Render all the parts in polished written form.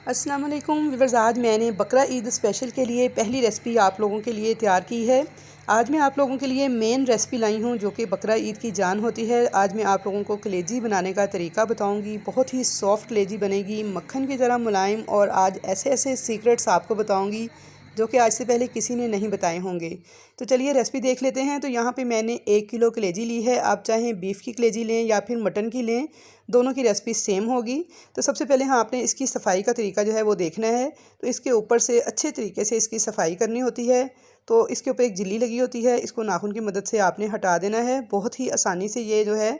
अस्सलाम वालेकुम व्यूअर्स, आज मैंने बकरा ईद स्पेशल के लिए पहली रेसिपी आप लोगों के लिए तैयार की है। आज मैं आप लोगों के लिए मेन रेसिपी लाई हूँ जो कि बकरा ईद की जान होती है। आज मैं आप लोगों को कलेजी बनाने का तरीका बताऊँगी। बहुत ही सॉफ्ट कलेजी बनेगी, मक्खन की तरह मुलायम। और आज ऐसे ऐसे सीक्रेट्स आपको बताऊँगी जो कि आज से पहले किसी ने नहीं बताए होंगे। तो चलिए रेसिपी देख लेते हैं। तो यहाँ पे मैंने 1 किलो कलेजी ली है। आप चाहें बीफ की कलेजी लें या फिर मटन की लें, दोनों की रेसिपी सेम होगी। तो सबसे पहले आपने इसकी सफाई का तरीका जो है वो देखना है। तो इसके ऊपर से अच्छे तरीके से इसकी सफाई करनी होती है। तो इसके ऊपर एक झिल्ली लगी होती है, इसको नाखून की मदद से आपने हटा देना है। बहुत ही आसानी से ये जो है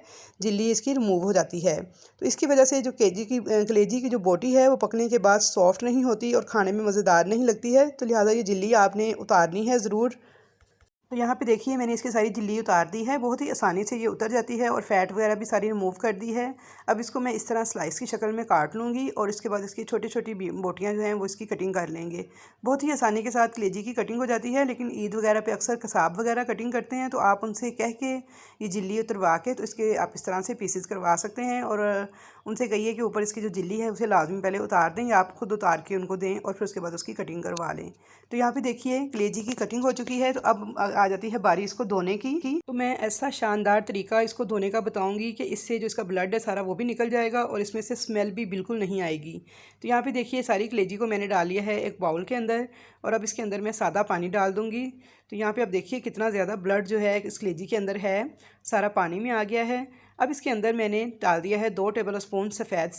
झिल्ली इसकी रिमूव हो जाती है। तो इसकी वजह से जो कलेजी की जो बोटी है वो पकने के बाद सॉफ्ट नहीं होती और खाने में मज़ेदार नहीं लगती है। तो लिहाजा ये झिल्ली आपने उतारनी है ज़रूर। तो यहाँ पे देखिए मैंने इसकी सारी झिल्ली उतार दी है। बहुत ही आसानी से ये उतर जाती है और फैट वगैरह भी सारी रिमूव कर दी है। अब इसको मैं इस तरह स्लाइस की शक्ल में काट लूँगी और इसके बाद इसकी छोटी छोटी बोटियाँ जो हैं वो इसकी कटिंग कर लेंगे। बहुत ही आसानी के साथ कलेजी की कटिंग हो जाती है। लेकिन ईद वगैरह पे अक्सर कसाब वगैरह कटिंग करते हैं, तो आप उनसे कह के ये झिल्ली उतरवा के तो इसके आप इस तरह से पीसेस करवा सकते हैं। और उनसे कहिए कि ऊपर इसकी जो झिल्ली है उसे लाजमी पहले उतार दें या आप खुद उतार के उनको दें और फिर उसके बाद उसकी कटिंग करवा लें। तो यहाँ पे देखिए कलेजी की कटिंग हो चुकी है। तो अब आ जाती है बारी इसको धोने की। तो मैं ऐसा शानदार तरीका इसको धोने का बताऊंगी कि इससे जो इसका ब्लड है सारा वो भी निकल जाएगा और इसमें से स्मेल भी बिल्कुल नहीं आएगी। तो यहाँ पे देखिए सारी कलेजी को मैंने डाल लिया है एक बाउल के अंदर और अब इसके अंदर मैं सादा पानी डाल दूँगी। तो यहाँ पर अब देखिए कितना ज़्यादा ब्लड जो है इस कलेजी के अंदर है, सारा पानी में आ गया है। अब इसके अंदर मैंने डाल दिया है 2 टेबल स्पून सफ़ेद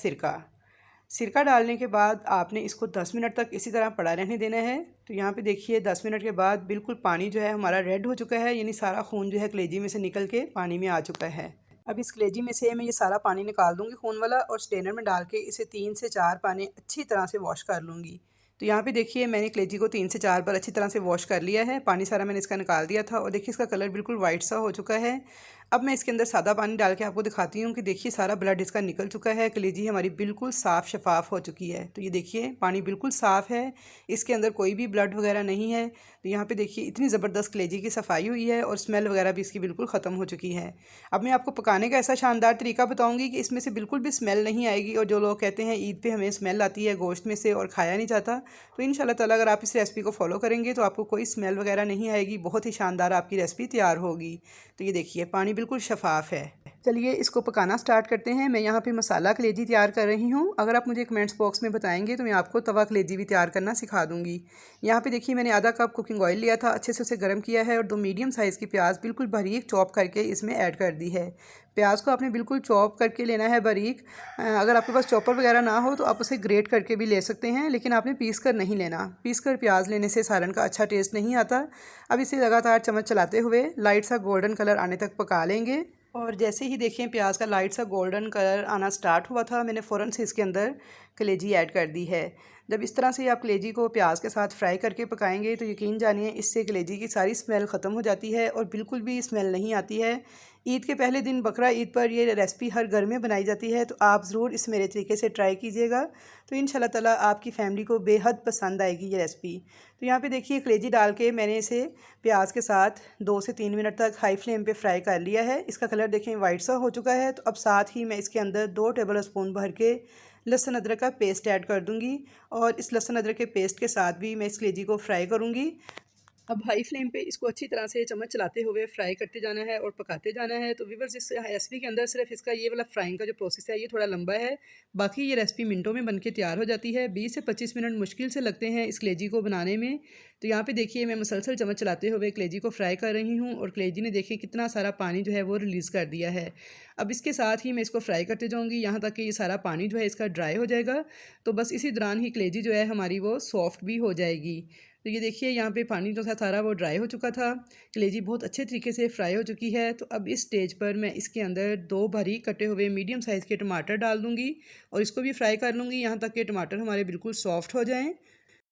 सिरका डालने के बाद आपने इसको 10 मिनट तक इसी तरह पड़ा रहने देना है। तो यहाँ पे देखिए 10 मिनट के बाद बिल्कुल पानी जो है हमारा रेड हो चुका है, यानी सारा खून जो है कलेजी में से निकल के पानी में आ चुका है। अब इस कलेजी में से मैं ये सारा पानी निकाल दूँगी खून वाला और स्ट्रेनर में डाल के इसे 3 से 4 पानी अच्छी तरह से वॉश कर लूँगी। तो यहाँ पे देखिए मैंने कलेजी को 3 से 4 बार अच्छी तरह से वॉश कर लिया है। पानी सारा मैंने इसका निकाल दिया था और देखिए इसका कलर बिल्कुल वाइट सा हो चुका है। अब मैं इसके अंदर सादा पानी डाल के आपको दिखाती हूँ कि देखिए सारा ब्लड इसका निकल चुका है, कलेजी हमारी बिल्कुल साफ़ शफाफ हो चुकी है। तो ये देखिए पानी बिल्कुल साफ़ है, इसके अंदर कोई भी ब्लड वगैरह नहीं है। तो यहाँ पे देखिए इतनी ज़बरदस्त कलेजी की सफाई हुई है और स्मेल वगैरह भी इसकी बिल्कुल ख़त्म हो चुकी है। अब मैं आपको पकाने का ऐसा शानदार तरीका बताऊँगी कि इसमें से बिल्कुल भी स्मेल नहीं आएगी। और जो लोग कहते हैं ईद पे हमें स्मेल आती है गोश्त में से और खाया नहीं जाता, तो इंशाल्लाह ताला अगर आप इस रेसिपी को फॉलो करेंगे तो आपको कोई स्मेल वगैरह नहीं आएगी। बहुत ही शानदार आपकी रेसिपी तैयार होगी। तो ये देखिए पानी बिल्कुल शफाफ है। चलिए इसको पकाना स्टार्ट करते हैं। मैं यहाँ पे मसाला कलेजी तैयार कर रही हूँ। अगर आप मुझे कमेंट्स बॉक्स में बताएंगे तो मैं आपको तवा कलेजी भी तैयार करना सिखा दूँगी। यहाँ पे देखिए मैंने आधा कप कुकिंग ऑयल लिया था, अच्छे से उसे गर्म किया है और 2 मीडियम साइज़ की प्याज बिल्कुल बारीक चॉप करके इसमें ऐड कर दी है। प्याज को आपने बिल्कुल चॉप करके लेना है बारीक। अगर आपके पास चॉपर वगैरह ना हो तो आप उसे ग्रेट करके भी ले सकते हैं, लेकिन आपने पीस कर नहीं लेना। पीस कर प्याज लेने से सालन का अच्छा टेस्ट नहीं आता। अब इसे लगातार चम्मच चलाते हुए लाइट सा गोल्डन कलर आने तक पका लेंगे। और जैसे ही देखें प्याज का लाइट सा गोल्डन कलर आना स्टार्ट हुआ था, मैंने फ़ौरन से इसके अंदर कलेजी ऐड कर दी है। जब इस तरह से आप कलेजी को प्याज के साथ फ्राई करके पकाएंगे तो यकीन जानिए इससे कलेजी की सारी स्मेल ख़त्म हो जाती है और बिल्कुल भी स्मेल नहीं आती है। ईद के पहले दिन बकरा ईद पर ये रेसिपी हर घर में बनाई जाती है, तो आप ज़रूर इस मेरे तरीके से ट्राई कीजिएगा। तो इंशाल्लाह ताला आपकी फ़ैमिली को बेहद पसंद आएगी ये रेसिपी। तो यहाँ पे देखिए कलेजी डाल के मैंने इसे प्याज के साथ 2 से 3 मिनट तक हाई फ्लेम पे फ्राई कर लिया है। इसका कलर देखें वाइट सा हो चुका है। तो अब साथ ही मैं इसके अंदर 2 टेबल स्पून भर के लहसुन अदरक का पेस्ट ऐड कर दूँगी और इस लहसुन अदरक के पेस्ट के साथ भी मैं इस कलेजी को फ्राई करूँगी। अब हाई फ्लेम पे इसको अच्छी तरह से चम्मच चलाते हुए फ्राई करते जाना है और पकाते जाना है। तो व्यूअर्स इस रेसिपी के अंदर सिर्फ इसका ये वाला फ्राइंग का जो प्रोसेस है ये थोड़ा लंबा है, बाकी ये रेसिपी मिनटों में बनके तैयार हो जाती है। 20 से 25 मिनट मुश्किल से लगते हैं इस कलेजी को बनाने में। तो यहाँ पे देखिए मैं मुसलसल चम्मच चलाते हुए कलेजी को फ्राई कर रही हूँ और कलेजी ने देखिए कितना सारा पानी जो है वो रिलीज़ कर दिया है। अब इसके साथ ही मैं इसको फ्राई करते जाऊँगी यहाँ तक कि ये सारा पानी जो है इसका ड्राई हो जाएगा। तो बस इसी दौरान ही कलेजी जो है हमारी वो सॉफ्ट भी हो जाएगी। तो ये देखिए यहाँ पे पानी जो था सारा वो ड्राई हो चुका था, कलेजी बहुत अच्छे तरीके से फ्राई हो चुकी है। तो अब इस स्टेज पर मैं इसके अंदर 2 बारीक कटे हुए मीडियम साइज़ के टमाटर डाल दूँगी और इसको भी फ्राई कर लूँगी यहाँ तक कि टमाटर हमारे बिल्कुल सॉफ्ट हो जाएँ।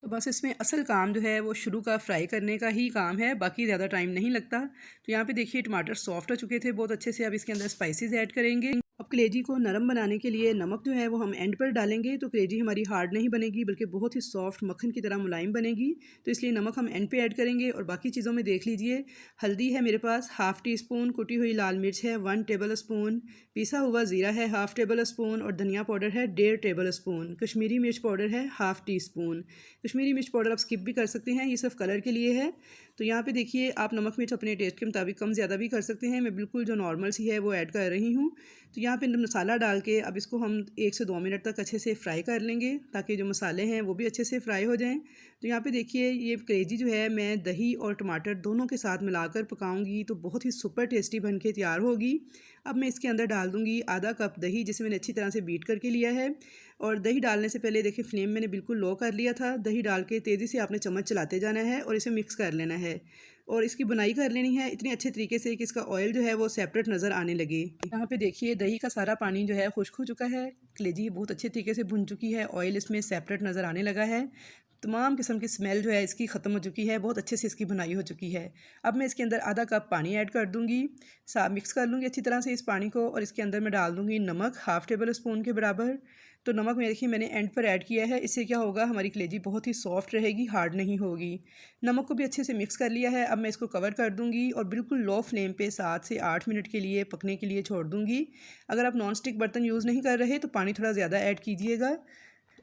तो बस इसमें असल काम जो है वो शुरू का फ्राई करने का ही काम है, बाकी ज़्यादा टाइम नहीं लगता। तो यहाँ पे देखिए टमाटर सॉफ्ट हो चुके थे बहुत अच्छे से। अब इसके अंदर स्पाइसेस ऐड करेंगे। अब कलेजी को नरम बनाने के लिए नमक जो है वो हम एंड पर डालेंगे, तो कलेजी हमारी हार्ड नहीं बनेगी बल्कि बहुत ही सॉफ्ट मक्खन की तरह मुलायम बनेगी। तो इसलिए नमक हम एंड पे ऐड करेंगे। और बाकी चीज़ों में देख लीजिए, हल्दी है मेरे पास हाफ़ टी स्पून, कुटी हुई लाल मिर्च है 1 टेबल स्पून, पिसा हुआ ज़ीरा है हाफ़ टेबल स्पून और धनिया पाउडर है 1.5 टेबल स्पून, कश्मीरी मिर्च पाउडर है हाफ़ टी स्पून। कश्मीरी मिर्च पाउडर आप स्किप भी कर सकते हैं, ये सिर्फ कलर के लिए है। तो यहाँ पे देखिए आप नमक मिर्च अपने टेस्ट के मुताबिक कम ज़्यादा भी कर सकते हैं। मैं बिल्कुल जो नॉर्मल सी है वो ऐड कर रही हूँ। तो यहाँ पे मसाला डाल के अब इसको हम 1 से 2 मिनट तक अच्छे से फ्राई कर लेंगे ताकि जो मसाले हैं वो भी अच्छे से फ्राई हो जाएं। तो यहाँ पे देखिए ये कलेजी जो है मैं दही और टमाटर दोनों के साथ मिलाकर पकाऊंगी तो बहुत ही सुपर टेस्टी बन के तैयार होगी। अब मैं इसके अंदर डाल दूँगी आधा कप दही, जिसे मैंने अच्छी तरह से बीट करके लिया है। और दही डालने से पहले देखिए फ्लेम मैंने बिल्कुल लो कर लिया था। दही डाल के तेज़ी से आपने चम्मच चलाते जाना है और इसे मिक्स कर लेना है। और इसकी बुनाई कर लेनी है इतनी अच्छे तरीके से कि इसका ऑयल जो है वो सेपरेट नज़र आने लगे। यहाँ पे देखिए दही का सारा पानी जो है खुश्क हो चुका है, कलेजी बहुत अच्छे तरीके से भुन चुकी है, ऑयल इसमें सेपरेट नज़र आने लगा है, तमाम किस्म की स्मेल जो है इसकी ख़त्म हो चुकी है, बहुत अच्छे से इसकी बुनाई हो चुकी है। अब मैं इसके अंदर आधा कप पानी ऐड कर दूँगी, साथ मिक्स कर लूँगी अच्छी तरह से इस पानी को। और इसके अंदर मैं डाल दूँगी नमक हाफ़ टेबल स्पून के बराबर। तो नमक में देखिए मैंने एंड पर ऐड किया है, इससे क्या होगा हमारी कलेजी बहुत ही सॉफ्ट रहेगी, हार्ड नहीं होगी। नमक को भी अच्छे से मिक्स कर लिया है। अब मैं इसको कवर कर दूँगी और बिल्कुल लो फ्लेम पे 7 से 8 मिनट के लिए पकने के लिए छोड़ दूँगी। अगर आप नॉन स्टिक बर्तन यूज़ नहीं कर रहे तो पानी थोड़ा ज़्यादा ऐड कीजिएगा।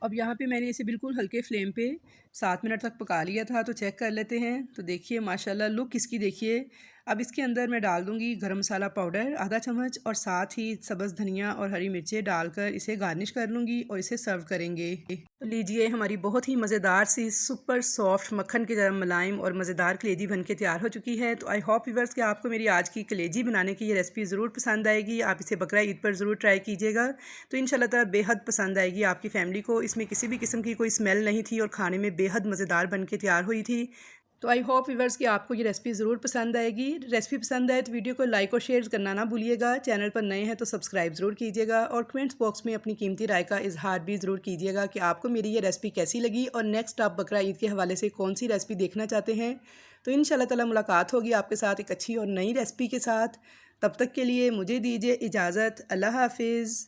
अब यहाँ पे मैंने इसे बिल्कुल हल्के फ्लेम पे 7 मिनट तक पका लिया था, तो चेक कर लेते हैं। तो देखिए माशाल्लाह लुक इसकी देखिए। अब इसके अंदर मैं डाल दूँगी गरम मसाला पाउडर आधा चम्मच और साथ ही सब्ज़ धनिया और हरी मिर्चें डालकर इसे गार्निश कर लूँगी और इसे सर्व करेंगे। तो लीजिए हमारी बहुत ही मज़ेदार सी सुपर सॉफ्ट मक्खन की तरह मुलायम और मज़ेदार कलेजी बन के तैयार हो चुकी है। तो आई होप व्यूअर्स कि आपको मेरी आज की कलेजी बनाने की ये रेसिपी ज़रूर पसंद आएगी। आप इसे बकरा ईद पर ज़रूर ट्राई कीजिएगा, तो इंशाल्लाह ताला बेहद पसंद आएगी आपकी फ़ैमिली को। इसमें किसी भी किस्म की कोई स्मेल नहीं थी और खाने में बेहद मज़ेदार बन के तैयार हुई थी। तो आई होप व्यूअर्स कि आपको ये रेसिपी ज़रूर पसंद आएगी। रेसिपी पसंद आए तो वीडियो को लाइक और शेयर करना ना भूलिएगा। चैनल पर नए हैं तो सब्सक्राइब ज़रूर कीजिएगा और कमेंट्स बॉक्स में अपनी कीमती राय का इजहार भी ज़रूर कीजिएगा कि आपको मेरी ये रेसिपी कैसी लगी और नेक्स्ट आप बकरा ईद के हवाले से कौन सी रेसिपी देखना चाहते हैं। तो इंशाल्लाह ताला मुलाकात होगी आपके साथ एक अच्छी और नई रेसिपी के साथ। तब तक के लिए मुझे दीजिए इजाज़त। अल्लाह हाफिज़।